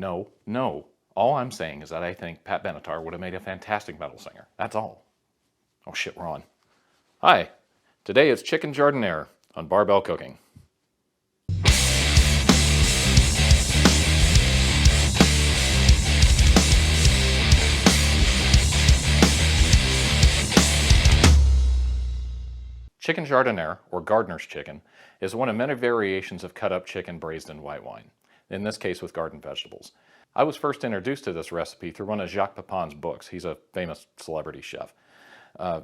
No, no. All I'm saying is that I think Pat Benatar would have made a fantastic metal singer. That's all. Oh shit, we're on. Hi, today it's Chicken Jardinière on Barbell Cooking. Chicken Jardinière, or gardener's chicken, is one of many variations of cut-up chicken braised in white wine, in this case with garden vegetables. I was first introduced to this recipe through one of Jacques Pepin's books. He's a famous celebrity chef.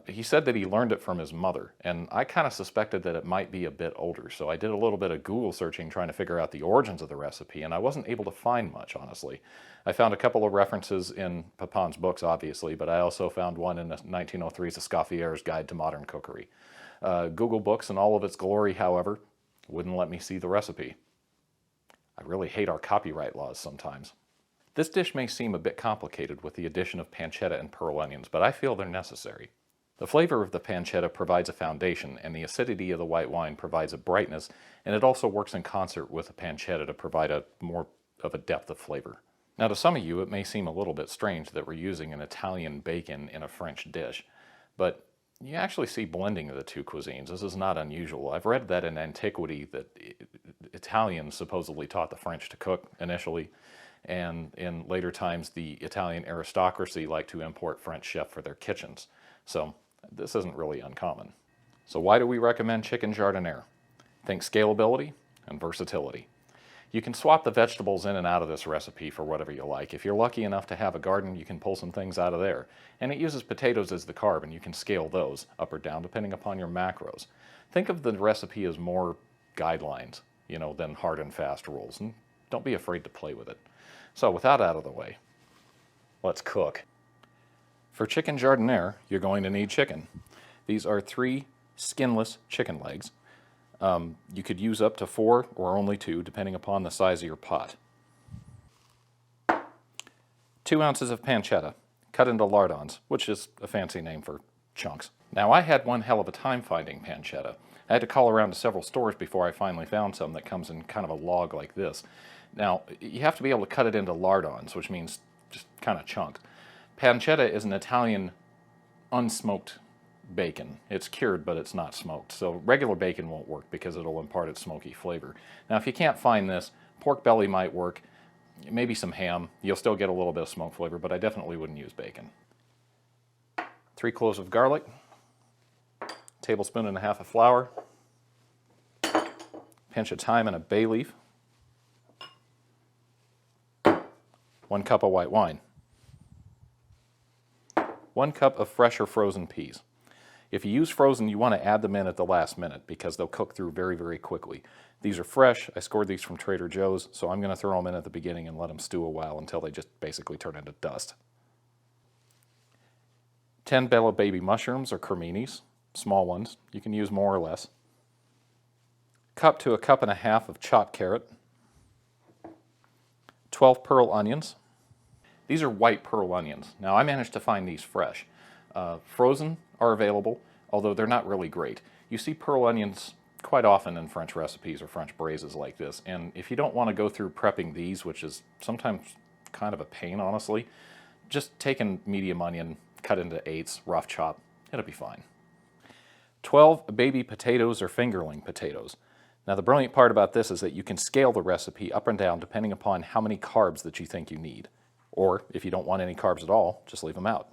He said that he learned it from his mother, and I kind of suspected that it might be a bit older, so I did a little bit of Google searching trying to figure out the origins of the recipe, and I wasn't able to find much, honestly. I found a couple of references in Pepin's books, obviously, but I also found one in 1903's Escoffier's Guide to Modern Cookery. Google Books in all of its glory, however, wouldn't let me see the recipe. I really hate our copyright laws sometimes. This dish may seem a bit complicated with the addition of pancetta and pearl onions, but I feel they're necessary. The flavor of the pancetta provides a foundation, and the acidity of the white wine provides a brightness, and it also works in concert with the pancetta to provide a more of a depth of flavor. Now, to some of you, it may seem a little bit strange that we're using an Italian bacon in a French dish, but you actually see blending of the two cuisines. This is not unusual. I've read that in antiquity that Italians supposedly taught the French to cook initially, and in later times the Italian aristocracy liked to import French chefs for their kitchens. So this isn't really uncommon. So why do we recommend Chicken Jardinière? Think scalability and versatility. You can swap the vegetables in and out of this recipe for whatever you like. If you're lucky enough to have a garden, you can pull some things out of there. And it uses potatoes as the carb, and you can scale those up or down depending upon your macros. Think of the recipe as more guidelines, than hard and fast rules. And don't be afraid to play with it. So with that out of the way, let's cook. For Chicken Jardinière, you're going to need chicken. These are 3 skinless chicken legs. You could use up to 4 or only 2, depending upon the size of your pot. 2 ounces of pancetta, cut into lardons, which is a fancy name for chunks. Now, I had one hell of a time finding pancetta. I had to call around to several stores before I finally found some that comes in kind of a log like this. Now, you have to be able to cut it into lardons, which means just kind of chunks. Pancetta is an Italian unsmoked bacon. It's cured, but it's not smoked. So regular bacon won't work because it'll impart its smoky flavor. Now, if you can't find this, pork belly might work, maybe some ham. You'll still get a little bit of smoke flavor, but I definitely wouldn't use bacon. 3 cloves of garlic, tablespoon and a half of flour, pinch of thyme and a bay leaf, 1 cup of white wine, 1 cup of fresh or frozen peas. If you use frozen, you want to add them in at the last minute because they'll cook through very, very quickly. These are fresh. I scored these from Trader Joe's, so I'm going to throw them in at the beginning and let them stew a while until they just basically turn into dust. 10 bella baby mushrooms or creminis, small ones. You can use more or less. Cup to a cup and a half of chopped carrot. 12 pearl onions. These are white pearl onions. Now, I managed to find these fresh. Frozen are available, although they're not really great. You see pearl onions quite often in French recipes or French braises like this, and if you don't want to go through prepping these, which is sometimes kind of a pain, honestly, just take a medium onion, cut into 8s, rough chop, it'll be fine. 12 baby potatoes or fingerling potatoes. Now, the brilliant part about this is that you can scale the recipe up and down depending upon how many carbs that you think you need. Or, if you don't want any carbs at all, just leave them out.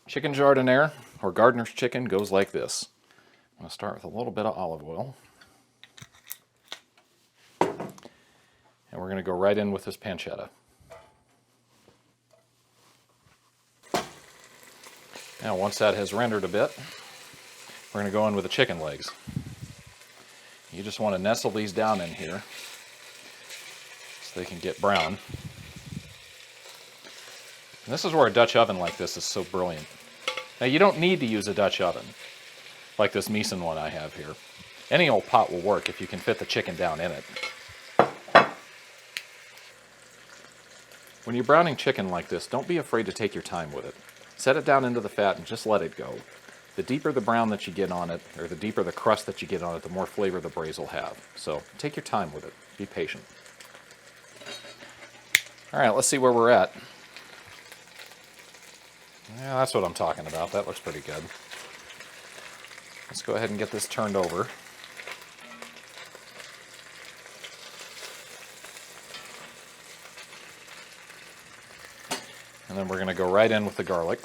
Chicken Jardinière, or gardener's chicken, goes like this. I'm going to start with a little bit of olive oil. And we're going to go right in with this pancetta. Now, once that has rendered a bit, we're going to go in with the chicken legs. You just want to nestle these down in here so they can get brown. And this is where a Dutch oven like this is so brilliant. Now, you don't need to use a Dutch oven like this Misen one I have here. Any old pot will work if you can fit the chicken down in it. When you're browning chicken like this, don't be afraid to take your time with it. Set it down into the fat and just let it go. The deeper the brown that you get on it, or the deeper the crust that you get on it, the more flavor the braise will have. So take your time with it. Be patient. All right, let's see where we're at. Yeah, that's what I'm talking about. That looks pretty good. Let's go ahead and get this turned over. And then we're going to go right in with the garlic.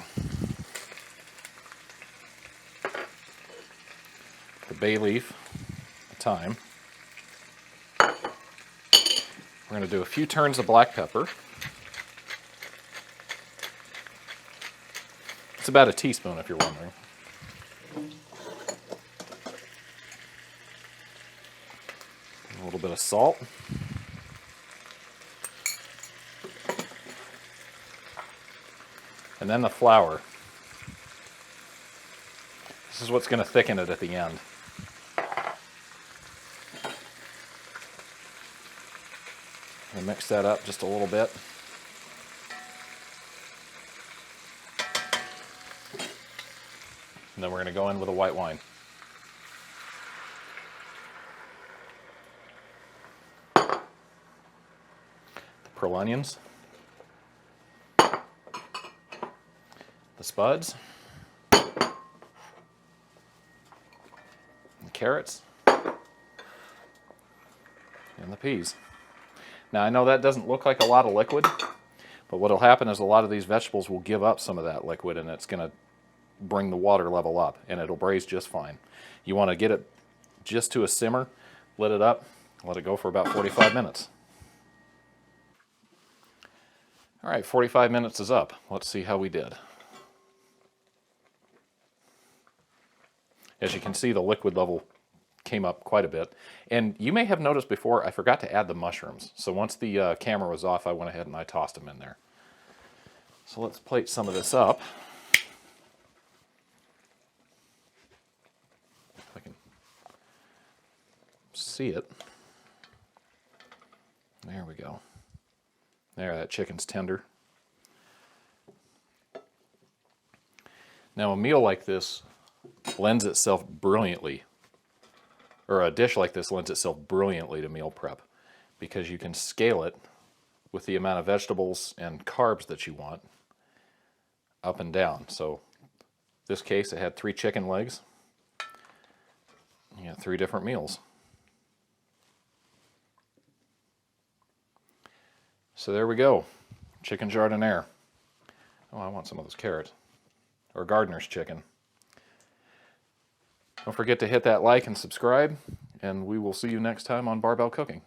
The bay leaf, the thyme. We're going to do a few turns of black pepper. It's about a teaspoon if you're wondering. A little bit of salt. And then the flour. This is what's going to thicken it at the end. And mix that up just a little bit. And then we're going to go in with a white wine. The pearl onions. The spuds. The carrots. And the peas. Now I know that doesn't look like a lot of liquid, but what will happen is a lot of these vegetables will give up some of that liquid, and it's going to bring the water level up, and it'll braise just fine. You want to get it just to a simmer, let it up, let it go for about 45 minutes. All right, 45 minutes is up. Let's see how we did. As you can see, the liquid level came up quite a bit. And you may have noticed before, I forgot to add the mushrooms. So once the camera was off, I went ahead and I tossed them in there. So let's plate some of this up. If I can see it. There we go. There, that chicken's tender. Now a meal like this lends itself brilliantly, or a dish like this lends itself brilliantly to meal prep, because you can scale it with the amount of vegetables and carbs that you want up and down. So this case, it had 3 chicken legs. You got 3 different meals. So there we go, chicken jardinière. Oh, I want some of those carrots, or gardener's chicken. Don't forget to hit that like and subscribe, and we will see you next time on Barbell Cooking.